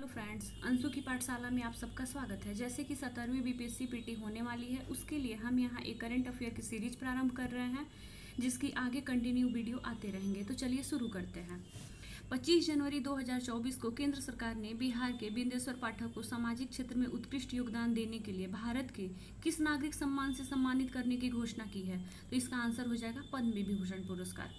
Hello friends, Anshu की पाठशाला में आप सबका स्वागत है। जैसे कि 17वीं बीपीएससी पीटी होने वाली है, उसके लिए हम यहाँ एक करंट अफेयर की सीरीज प्रारंभ कर रहे हैं, जिसकी आगे कंटिन्यू वीडियो आते रहेंगे। तो चलिए शुरू करते हैं। 25 जनवरी 2024 को केंद्र सरकार ने बिहार के बिंदेश्वर पाठक को सामाजिक क्षेत्र में उत्कृष्ट योगदान देने के लिए भारत के किस नागरिक सम्मान से सम्मानित करने की घोषणा की है? तो इसका आंसर हो जाएगा पद्म विभूषण पुरस्कार।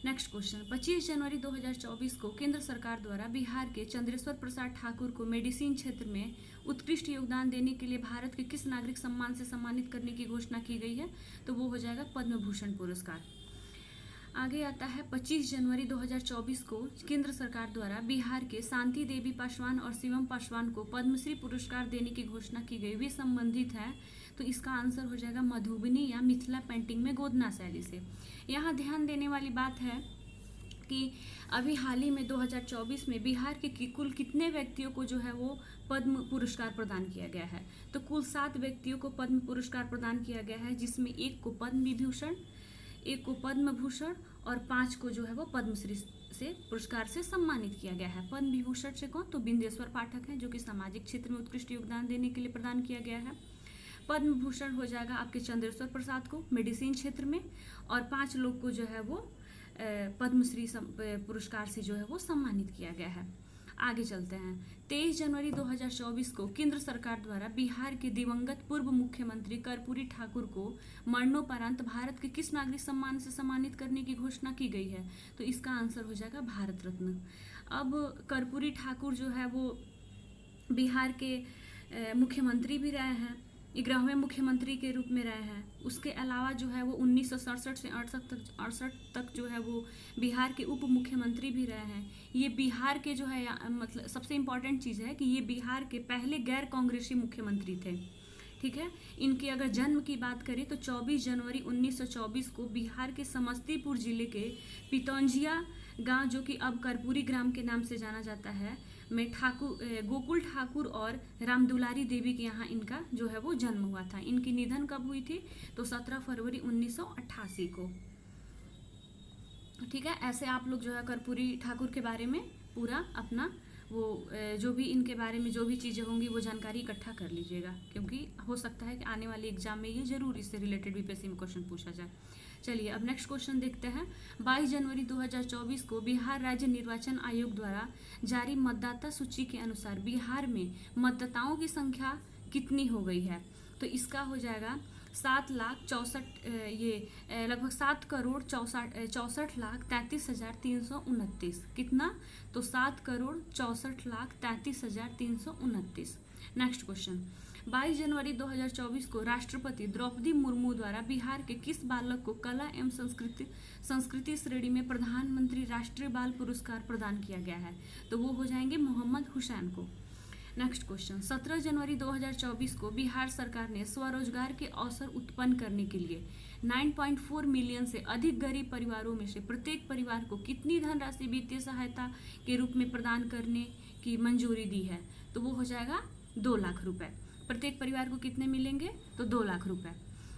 नेक्स्ट क्वेश्चन, 25 जनवरी 2024 को केंद्र सरकार द्वारा बिहार के चंद्रेश्वर प्रसाद ठाकुर को मेडिसिन क्षेत्र में उत्कृष्ट योगदान देने के लिए भारत के किस नागरिक सम्मान से सम्मानित करने की घोषणा की गई है? तो वो हो जाएगा पद्म भूषण पुरस्कार। आगे आता है 25 जनवरी 2024 को केंद्र सरकार द्वारा बिहार के शांति देवी पासवान और शिवम पासवान को पद्मश्री पुरस्कार देने की घोषणा की गई। वे संबंधित है, तो इसका आंसर हो जाएगा मधुबनी या मिथिला पेंटिंग में गोदना शैली से। यहाँ ध्यान देने वाली बात है कि अभी हाल ही में 2024 में बिहार के कुल कितने व्यक्तियों को जो है वो पद्म पुरस्कार प्रदान किया गया है? तो कुल 7 व्यक्तियों को पद्म पुरस्कार प्रदान किया गया है, जिसमें एक को पद्म विभूषण, एक को पद्म भूषण और 5 को जो है वो पद्मश्री से पुरस्कार से सम्मानित किया गया है। पद्म विभूषण से कौन? तो बिंदेश्वर पाठक हैं, जो कि सामाजिक क्षेत्र में उत्कृष्ट योगदान देने के लिए प्रदान किया गया है। पद्म भूषण हो जाएगा आपके चंद्रेश्वर प्रसाद को मेडिसिन क्षेत्र में, और 5 लोग को जो है वो पद्मश्री पुरस्कार से जो है वो सम्मानित किया गया है। आगे चलते हैं। 23 जनवरी 2024 को केंद्र सरकार द्वारा बिहार के दिवंगत पूर्व मुख्यमंत्री कर्पूरी ठाकुर को मरणोपरांत भारत के किस नागरिक सम्मान से सम्मानित करने की घोषणा की गई है? तो इसका आंसर हो जाएगा भारत रत्न। अब कर्पूरी ठाकुर जो है वो बिहार के मुख्यमंत्री भी रहे हैं, 11वें मुख्यमंत्री के रूप में रहे हैं। उसके अलावा जो है वो 1967 से 68 तक जो है वो बिहार के उप मुख्यमंत्री भी रहे हैं। ये बिहार के जो है मतलब सबसे इम्पॉर्टेंट चीज़ है कि ये बिहार के पहले गैर कांग्रेसी मुख्यमंत्री थे। ठीक है, इनके अगर जन्म की बात करें तो 24 जनवरी 1924 को बिहार के समस्तीपुर जिले के पितौंजिया गांव, जो कि अब कर्पूरी ग्राम के नाम से जाना जाता है, में गोकुल ठाकुर और रामदुलारी देवी के यहाँ इनका जो है वो जन्म हुआ था। इनकी निधन कब हुई थी? तो 17 फरवरी 1988 को। ठीक है, ऐसे आप लोग जो है कर्पूरी ठाकुर के बारे में पूरा अपना वो जो भी इनके बारे में जो भी चीज़ें होंगी वो जानकारी इकट्ठा कर लीजिएगा, क्योंकि हो सकता है कि आने वाले एग्जाम में ये जरूर इससे रिलेटेड बीपीएससी में क्वेश्चन पूछा जाए। चलिए अब नेक्स्ट क्वेश्चन देखते हैं। 22 जनवरी 2024 को बिहार राज्य निर्वाचन आयोग द्वारा जारी मतदाता सूची के अनुसार बिहार में मतदाताओं की संख्या कितनी हो गई है? तो इसका हो जाएगा लगभग 7,64,33,329। कितना? तो 7,64,33,329। नेक्स्ट क्वेश्चन, 22 जनवरी 2024 को राष्ट्रपति द्रौपदी मुर्मू द्वारा बिहार के किस बालक को कला एवं संस्कृति श्रेणी में प्रधानमंत्री राष्ट्रीय बाल पुरस्कार प्रदान किया गया है? तो वो हो जाएंगे मोहम्मद हुसैन को। नेक्स्ट क्वेश्चन, 17 जनवरी 2024 को बिहार सरकार ने स्वरोजगार के अवसर उत्पन्न करने के लिए 9.4 मिलियन से अधिक गरीब परिवारों में से प्रत्येक परिवार को कितनी धनराशि वित्तीय सहायता के रूप में प्रदान करने की मंजूरी दी है? तो वो हो जाएगा 2 लाख रुपए। प्रत्येक परिवार को कितने मिलेंगे? तो 2 लाख रुपए।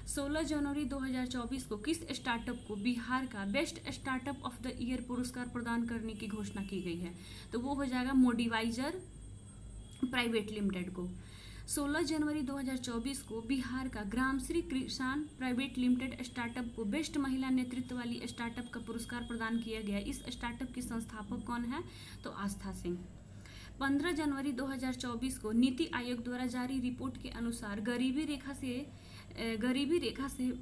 16 जनवरी 2024 को किस स्टार्टअप को बिहार का best startup of the year पुरस्कार प्रदान करने की घोषणा की गई है? तो वो हो जाएगा मोडिवाइजर प्राइवेट लिमिटेड को। 16 जनवरी 2024 को बिहार का ग्रामश्री किसान प्राइवेट लिमिटेड स्टार्टअप को बेस्ट महिला नेतृत्व वाली स्टार्टअप का पुरस्कार प्रदान किया गया। इस स्टार्टअप की संस्थापक कौन है? तो आस्था सिंह। 15 जनवरी 2024 को नीति आयोग द्वारा जारी रिपोर्ट के अनुसार गरीबी रेखा से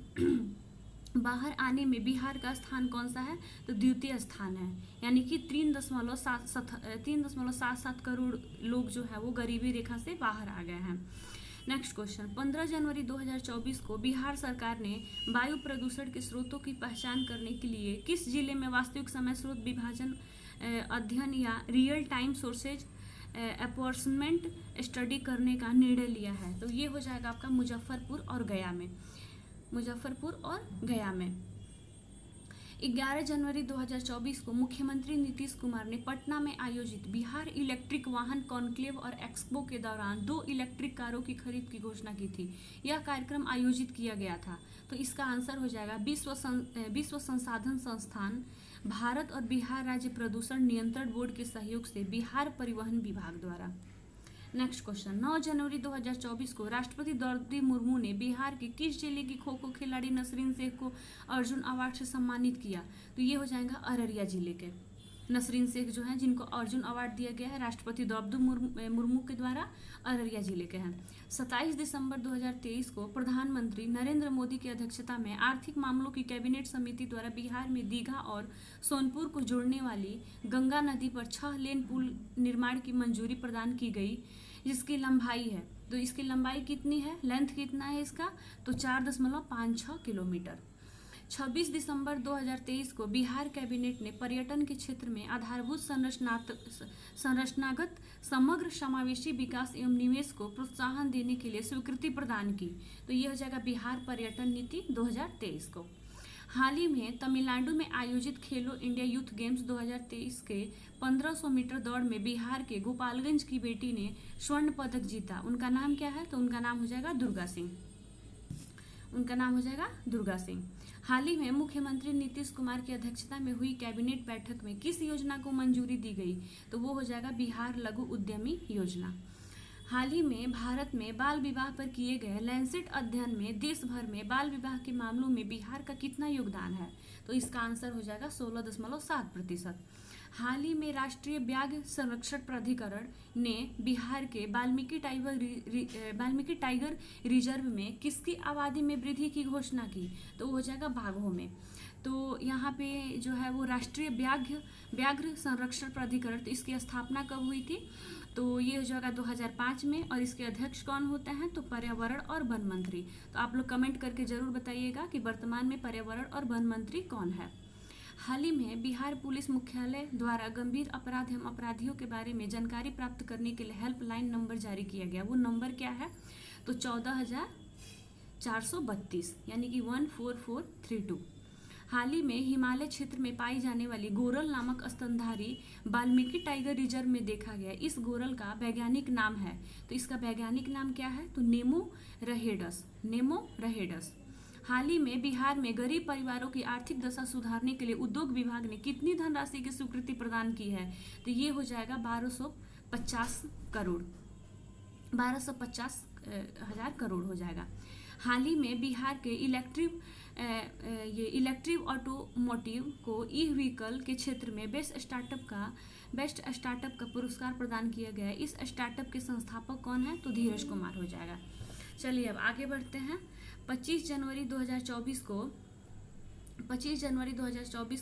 बाहर आने में बिहार का स्थान कौन सा है? तो द्वितीय स्थान है, यानी कि 3.77 करोड़ लोग जो है वो गरीबी रेखा से बाहर आ गए हैं। नेक्स्ट क्वेश्चन, 15 जनवरी 2024 को बिहार सरकार ने वायु प्रदूषण के स्रोतों की पहचान करने के लिए किस जिले में वास्तविक समय स्रोत विभाजन अध्ययन या रियल टाइम सोर्सेज अपॉर्चमेंट स्टडी करने का निर्णय लिया है? तो ये हो जाएगा आपका मुजफ्फरपुर और गया में। 11 जनवरी 2024 को मुख्यमंत्री नीतीश कुमार ने पटना में आयोजित बिहार इलेक्ट्रिक वाहन कॉन्क्लेव और एक्सपो के दौरान 2 इलेक्ट्रिक कारों की खरीद की घोषणा की थी। यह कार्यक्रम आयोजित किया गया था। तो इसका आंसर हो जाएगा विश्व संसाधन संस्थान भारत और बिहार राज्य प्रदूषण नियंत्रण बोर्ड के सहयोग से बिहार परिवहन विभाग द्वारा। नेक्स्ट क्वेश्चन, 9 जनवरी 2024 को राष्ट्रपति द्रौपदी मुर्मू ने बिहार के किस जिले की खो खो खिलाड़ी नसरीन शेख को अर्जुन अवार्ड से सम्मानित किया? तो ये हो जाएगा अररिया जिले के नसरीन शेख जो हैं, जिनको अर्जुन अवार्ड दिया गया है राष्ट्रपति द्रौपदी मुर्मू के द्वारा, अररिया जिले के हैं। 27 दिसंबर 2023 को प्रधानमंत्री नरेंद्र मोदी की अध्यक्षता में आर्थिक मामलों की कैबिनेट समिति द्वारा बिहार में दीघा और सोनपुर को जोड़ने वाली गंगा नदी पर 6 लेन पुल निर्माण की मंजूरी प्रदान की गई, जिसकी लंबाई है, तो इसकी लंबाई कितनी है, लेंथ कितना है इसका, तो 4.56 किलोमीटर। 26 दिसंबर 2023 को बिहार कैबिनेट ने पर्यटन के क्षेत्र में आधारभूत संरचनागत समग्र समावेशी विकास एवं निवेश को प्रोत्साहन देने के लिए स्वीकृति प्रदान की। तो ये हो जाएगा बिहार पर्यटन नीति 2023 को। हाल ही में तमिलनाडु में आयोजित खेलो इंडिया यूथ गेम्स 2023 के 1500 मीटर दौड़ में बिहार के गोपालगंज की बेटी ने स्वर्ण पदक जीता। उनका नाम क्या है? तो उनका नाम हो जाएगा दुर्गा सिंह। उनका नाम हो जाएगा दुर्गा सिंह। हाल ही में मुख्यमंत्री नीतीश कुमार की अध्यक्षता में हुई कैबिनेट बैठक में किस योजना को मंजूरी दी गई? तो वो हो जाएगा बिहार लघु उद्यमी योजना। हाल ही में भारत में बाल विवाह पर किए गए लैंसेट अध्ययन में देश भर में बाल विवाह के मामलों में बिहार का कितना योगदान है? तो इसका आंसर हो जाएगा 16.7%। हाल ही में राष्ट्रीय व्याघ्र संरक्षण प्राधिकरण ने बिहार के वाल्मीकि टाइगर रिजर्व में किसकी आबादी में वृद्धि की घोषणा की? तो हो जाएगा बाघों में। तो यहाँ पे जो है वो राष्ट्रीय व्याघ्र संरक्षण प्राधिकरण, तो इसकी स्थापना कब हुई थी? तो ये हो जाएगा 2005 में, और इसके अध्यक्ष कौन होते हैं? तो पर्यावरण और वन मंत्री। तो आप लोग कमेंट करके जरूर बताइएगा कि वर्तमान में पर्यावरण और वन मंत्री कौन है। हाल ही में बिहार पुलिस मुख्यालय द्वारा गंभीर अपराध एवं अपराधियों के बारे में जानकारी प्राप्त करने के लिए हेल्पलाइन नंबर जारी किया गया। वो नंबर क्या है? तो 14,432 यानी कि 14432। हाल ही में हिमालय क्षेत्र में पाई जाने वाली गोरल नामक स्तनधारी वाल्मीकि टाइगर रिजर्व में देखा गया। इस गोरल का वैज्ञानिक नाम है, तो इसका वैज्ञानिक नाम क्या है? तो नेमो रहेडस। हाल ही में बिहार में गरीब परिवारों की आर्थिक दशा सुधारने के लिए उद्योग विभाग ने कितनी धनराशि की स्वीकृति प्रदान की है? तो ये हो जाएगा 1250,000 करोड़ हो जाएगा। हाल ही में बिहार के इलेक्ट्रिक ऑटोमोटिव को ई व्हीकल के क्षेत्र में बेस्ट स्टार्टअप का पुरस्कार प्रदान किया गया है। इस स्टार्टअप के संस्थापक कौन है? तो धीरज कुमार हो जाएगा। चलिए अब आगे बढ़ते हैं। 25 जनवरी 2024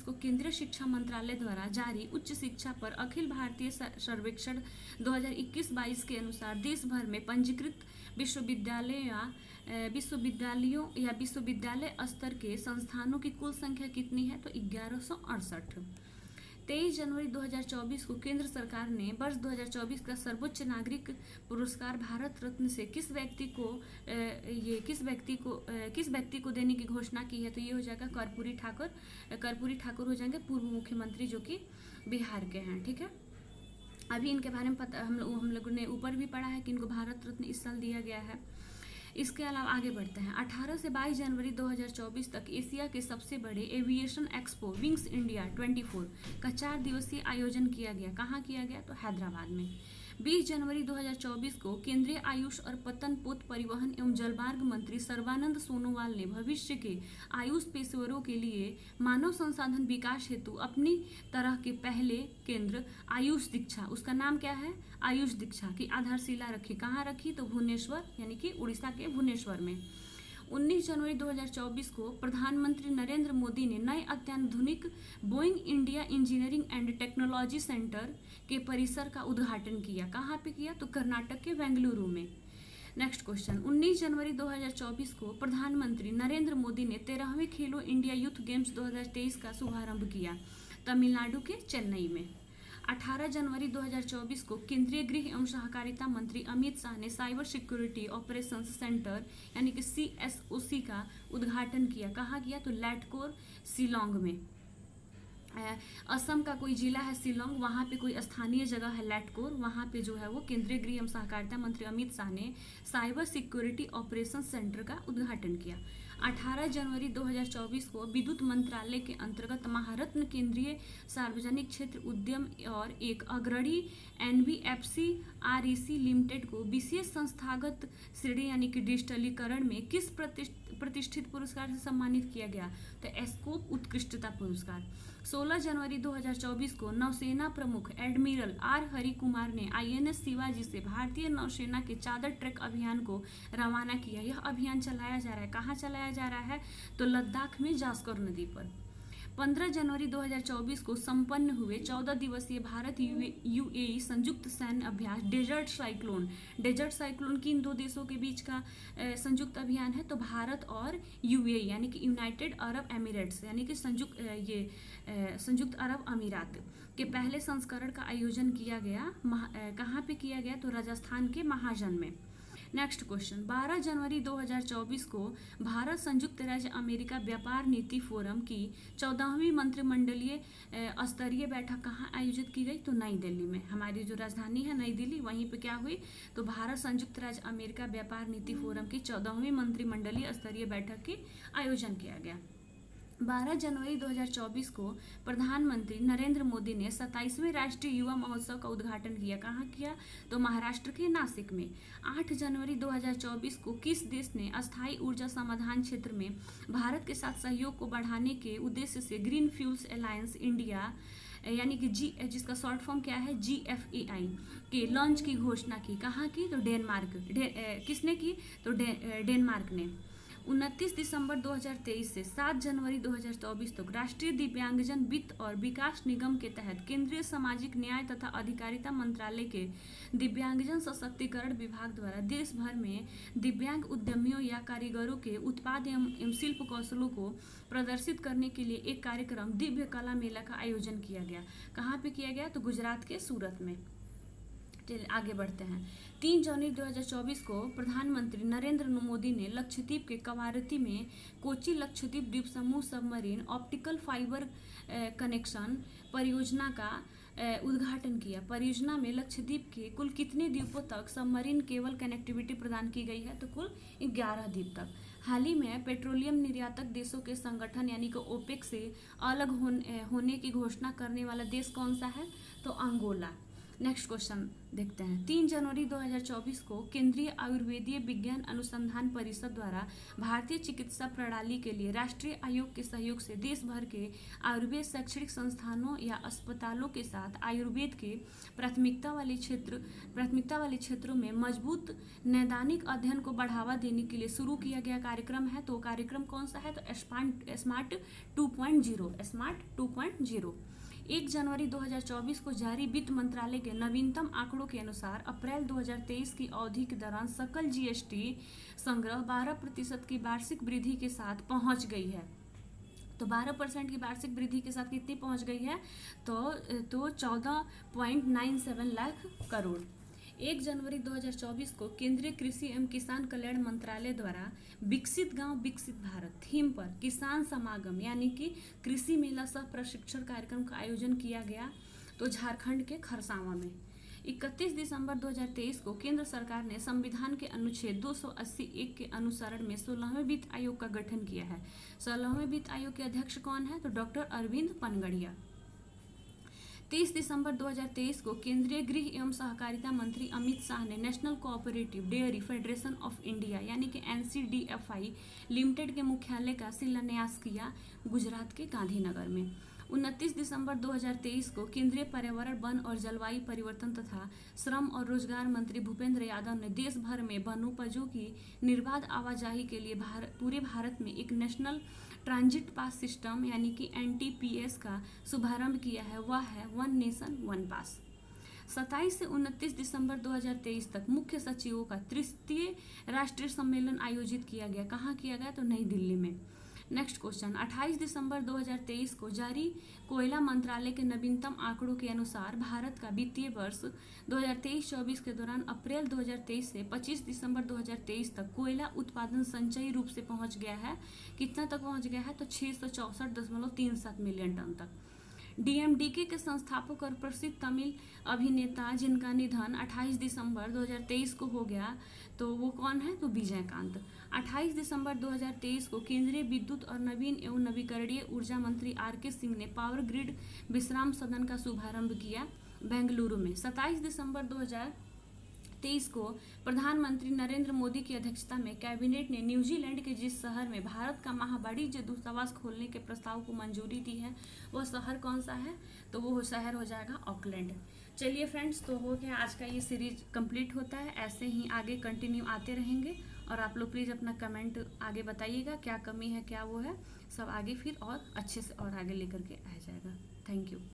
को केंद्रीय शिक्षा मंत्रालय द्वारा जारी उच्च शिक्षा पर अखिल भारतीय सर्वेक्षण 2021-22 के अनुसार देश भर में पंजीकृत विश्वविद्यालय स्तर के संस्थानों की कुल संख्या कितनी है? तो 1168। 23 जनवरी 2024 को केंद्र सरकार ने वर्ष 2024 का सर्वोच्च नागरिक पुरस्कार भारत रत्न से किस व्यक्ति को देने की घोषणा की है? तो ये हो जाएगा कर्पूरी ठाकुर हो जाएंगे, पूर्व मुख्यमंत्री जो कि बिहार के हैं। ठीक है, अभी इनके बारे में पता हम लोगों ने ऊपर भी पढ़ा है कि इनको भारत रत्न इस साल दिया गया है। इसके अलावा आगे बढ़ते हैं। 18 से 22 जनवरी 2024 तक एशिया के सबसे बड़े एविएशन एक्सपो विंग्स इंडिया 24 का 4 दिवसीय आयोजन किया गया। कहाँ किया गया? तो हैदराबाद में। 20 जनवरी 2024 को केंद्रीय आयुष और पतन पोत परिवहन एवं जलमार्ग मंत्री सर्बानंद सोनोवाल ने भविष्य के आयुष पेशेवरों के लिए मानव संसाधन विकास हेतु अपनी तरह के पहले केंद्र आयुष दीक्षा, उसका नाम क्या है? आयुष दीक्षा की आधारशिला रखी। कहाँ रखी? तो भुवनेश्वर यानी कि उड़ीसा के भुवनेश्वर में। 19 जनवरी 2024 को प्रधानमंत्री नरेंद्र मोदी ने नए अत्याधुनिक Boeing India engineering and technology centre के परिसर का उद्घाटन किया। कहाँ पे किया? तो कर्नाटक के बेंगलुरु में। नेक्स्ट क्वेश्चन, 19 जनवरी 2024 को प्रधानमंत्री नरेंद्र मोदी ने 13वें खेलो इंडिया यूथ गेम्स 2023 का शुभारंभ किया तमिलनाडु के चेन्नई में। 18 जनवरी 2024 को केंद्रीय गृह एवं सहकारिता मंत्री अमित शाह ने साइबर सिक्योरिटी ऑपरेशंस सेंटर यानी कि CSOC का उद्घाटन किया। कहाँ किया? तो लैटकोर शिलोंग में। असम का कोई जिला है शिलोंग, वहाँ पे कोई स्थानीय जगह है लैटकोर, वहाँ पे जो है वो केंद्रीय गृह एवं सहकारिता मंत्री अमित शाह ने साइबर सिक्योरिटी ऑपरेशन सेंटर का उद्घाटन किया। 18 जनवरी 2024 को विद्युत मंत्रालय के अंतर्गत महारत्न केंद्रीय सार्वजनिक क्षेत्र उद्यम और एक अग्रणी एनबीएफसी आरईसी लिमिटेड को विशेष संस्थागत श्रेणी यानी कि डिजिटलीकरण में किस प्रतिष्ठित पुरस्कार से सम्मानित किया गया? तो एस्कोप उत्कृष्टता पुरस्कार। 16 जनवरी 2024 को नौसेना प्रमुख एडमिरल आर हरि कुमार ने आईएनएस शिवाजी से भारतीय नौसेना के चादर ट्रैक अभियान को रवाना किया। यह अभियान चलाया जा रहा है, कहाँ चलाया जा रहा है? तो लद्दाख में जास्कर नदी पर। 15 जनवरी 2024 को संपन्न हुए 14 दिवसीय भारत यूएई संयुक्त सैन्य अभ्यास डेजर्ट साइक्लोन किन दो देशों के बीच का संयुक्त अभियान है? तो भारत और यूएई यानी कि यूनाइटेड अरब एमिरेट्स यानी कि संयुक्त अरब अमीरात के पहले संस्करण का आयोजन किया गया। कहाँ पे किया गया? तो राजस्थान के महाजन में। नेक्स्ट क्वेश्चन, 12 जनवरी 2024 को भारत संयुक्त राज्य अमेरिका व्यापार नीति फोरम की 14वीं मंत्रिमंडलीय स्तरीय बैठक कहाँ आयोजित की गई? तो नई दिल्ली में। हमारी जो राजधानी है नई दिल्ली, वहीं पे क्या हुई? तो भारत संयुक्त राज्य अमेरिका व्यापार नीति फोरम की 14वीं मंत्रिमंडलीय स्तरीय बैठक की आयोजन किया गया। 12 जनवरी 2024 को प्रधानमंत्री नरेंद्र मोदी ने 27वें राष्ट्रीय युवा महोत्सव का उद्घाटन किया। कहाँ किया? तो महाराष्ट्र के नासिक में। 8 जनवरी 2024 को किस देश ने अस्थायी ऊर्जा समाधान क्षेत्र में भारत के साथ सहयोग को बढ़ाने के उद्देश्य से ग्रीन फ्यूल्स अलायंस इंडिया यानी कि जिसका शॉर्ट फॉर्म क्या है GFAI के लॉन्च की घोषणा की? कहाँ की? तो डेनमार्क। किसने की? तो डेनमार्क ने। 29 दिसंबर 2023 से 7 जनवरी 2024 तक राष्ट्रीय दिव्यांगजन वित्त और विकास निगम के तहत केंद्रीय सामाजिक न्याय तथा अधिकारिता मंत्रालय के दिव्यांगजन सशक्तिकरण विभाग द्वारा देश भर में दिव्यांग उद्यमियों या कारीगरों के उत्पाद एवं शिल्प कौशलों को प्रदर्शित करने के लिए एक कार्यक्रम दिव्य कला मेला का आयोजन किया गया। कहाँ पे किया गया? तो गुजरात के सूरत में। चलिए आगे बढ़ते हैं। 3 जनवरी 2024 को प्रधानमंत्री नरेंद्र मोदी ने लक्षद्वीप के कवारती में कोची लक्षद्वीप द्वीप समूह सबमरीन ऑप्टिकल फाइबर कनेक्शन परियोजना का उद्घाटन किया। परियोजना में लक्षद्वीप के कुल कितने द्वीपों तक सबमरीन केबल कनेक्टिविटी प्रदान की गई है? तो कुल 11 द्वीप तक। हाल ही में पेट्रोलियम निर्यातक देशों के संगठन यानी कि ओपेक से अलग होने की घोषणा करने वाला देश कौन सा है? तो अंगोला। नेक्स्ट क्वेश्चन देखते हैं। 3 जनवरी 2024 को केंद्रीय आयुर्वेदीय विज्ञान अनुसंधान परिषद द्वारा भारतीय चिकित्सा प्रणाली के लिए राष्ट्रीय आयोग के सहयोग से देश भर के आयुर्वेद शैक्षणिक संस्थानों या अस्पतालों के साथ आयुर्वेद के प्राथमिकता वाले क्षेत्रों में मजबूत नैदानिक अध्ययन को बढ़ावा देने के लिए शुरू किया गया कार्यक्रम है। तो कार्यक्रम कौन सा है? तो स्मार्ट 2.0। 1 जनवरी 2024 को जारी वित्त मंत्रालय के नवीनतम आंकड़ों के अनुसार अप्रैल 2023 की अवधि के दौरान सकल GST संग्रह 12% की वार्षिक वृद्धि के साथ पहुंच गई है। तो 12% की वार्षिक वृद्धि के साथ कितनी पहुंच गई है? तो 14.97 लाख करोड़। 1 जनवरी 2024 को केंद्रीय कृषि एवं किसान कल्याण मंत्रालय द्वारा विकसित गांव विकसित भारत थीम पर किसान समागम यानी कि कृषि मेला सह प्रशिक्षण कार्यक्रम का आयोजन किया गया। तो झारखंड के खरसावां में। 31 दिसंबर 2023 को केंद्र सरकार ने संविधान के अनुच्छेद 280(1) के अनुसरण में 16वें वित्त आयोग का गठन किया है। 16वें वित्त आयोग के अध्यक्ष कौन है? तो डॉक्टर अरविंद पनगड़िया। 30 दिसंबर 2023 को केंद्रीय गृह एवं सहकारिता मंत्री अमित शाह ने national cooperative dairy federation of India यानी कि NCDFI लिमिटेड के मुख्यालय का शिलान्यास किया गुजरात के गांधीनगर में। 29 दिसंबर 2023 को केंद्रीय पर्यावरण वन और जलवायु परिवर्तन तथा श्रम और रोजगार मंत्री भूपेंद्र यादव ने देश भर में वनोपजों की निर्बाध आवाजाही के लिए पूरे भारत में एक नेशनल ट्रांजिट पास सिस्टम यानी कि NTPS का शुभारंभ किया है। वह है वन नेशन वन पास। 27 से 29 दिसंबर 2023 तक मुख्य सचिवों का तृतीय राष्ट्रीय सम्मेलन आयोजित किया गया। कहाँ किया गया? तो नई दिल्ली में। नेक्स्ट क्वेश्चन, 28 दिसंबर 2023 को जारी कोयला मंत्रालय के नवीनतम आंकड़ों के अनुसार भारत का वित्तीय वर्ष 2023-24 के दौरान अप्रैल 2023 से 25 दिसंबर 2023 तक कोयला उत्पादन संचयी रूप से पहुंच गया है। कितना तक पहुंच गया है? तो 664.37 मिलियन टन तक। डीएमडीके के संस्थापक और प्रसिद्ध तमिल अभिनेता जिनका निधन 28 दिसंबर 2023 को हो गया, तो वो कौन है? तो विजयकांत। 28 दिसंबर 2023 को केंद्रीय विद्युत और नवीन एवं नवीकरणीय ऊर्जा मंत्री आर.के. सिंह ने पावर ग्रिड विश्राम सदन का शुभारंभ किया बेंगलुरु में। 27 दिसंबर 2023 को प्रधानमंत्री नरेंद्र मोदी की अध्यक्षता में कैबिनेट ने न्यूजीलैंड के जिस शहर में भारत का महावाणिज्य दूतावास खोलने के प्रस्ताव को मंजूरी दी है, वह शहर कौन सा है? तो वो शहर हो जाएगा ऑकलैंड। चलिए फ्रेंड्स, तो हो गया आज का ये सीरीज कंप्लीट होता है। ऐसे ही आगे कंटिन्यू आते रहेंगे और आप लोग प्लीज़ अपना कमेंट आगे बताइएगा, क्या कमी है क्या वो है, सब आगे फिर और अच्छे से और आगे लेकर के आ जाएगा। Thank you.